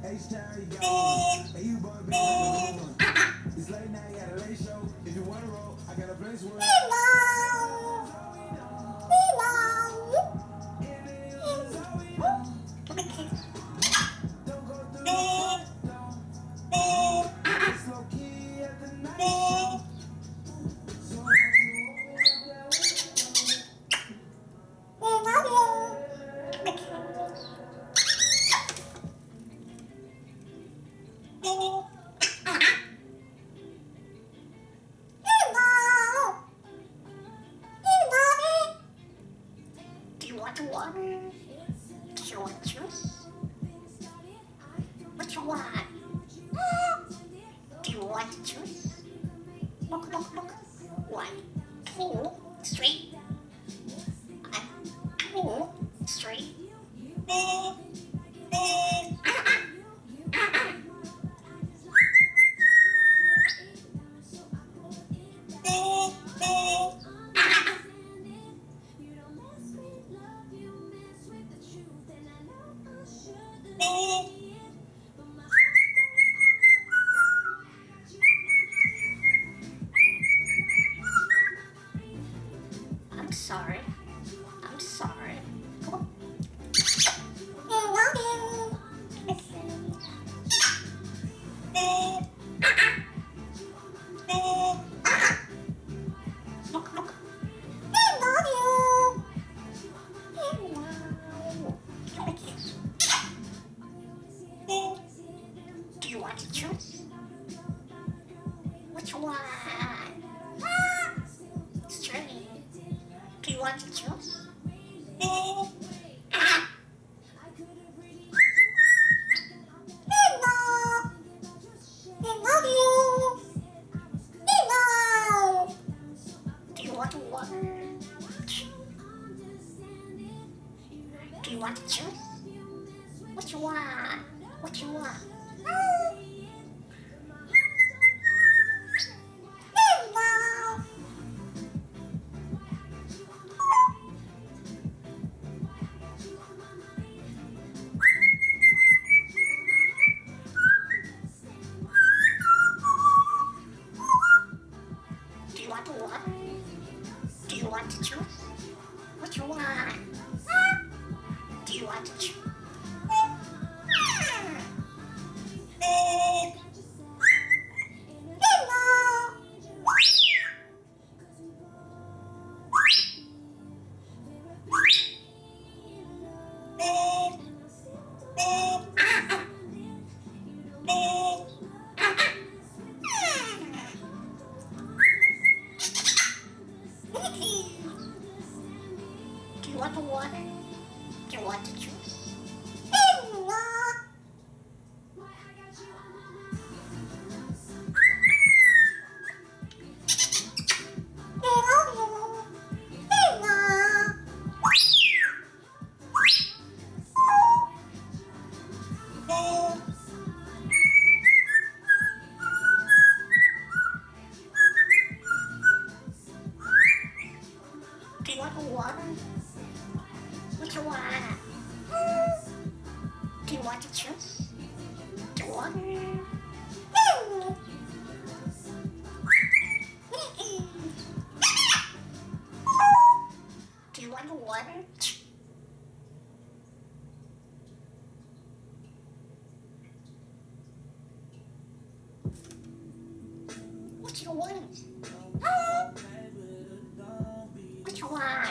H-Town, you got one. Hey, you bun big like a one. It's late now, you got a late show. If you wanna roll, I got a place where it's low key at the night show. So Do you want water? Do you want juice? What you want? Do you want juice? Look, look, look. 1, 2, 3. 1, 2, 3. I'm sorry. I'm sorry. Come on. Look, look. Do you want to choose? Which one? Straight. Do you want to choose? Do you want water? Do you want to choose? What you want? What you want? Do you want water? Do you want to choose? What you want? Do you want to choose? Do you want water? Do you want to choose? Do you want water? What you want? Do you want to choose? Do you want? Do you want water? What you want? What you want?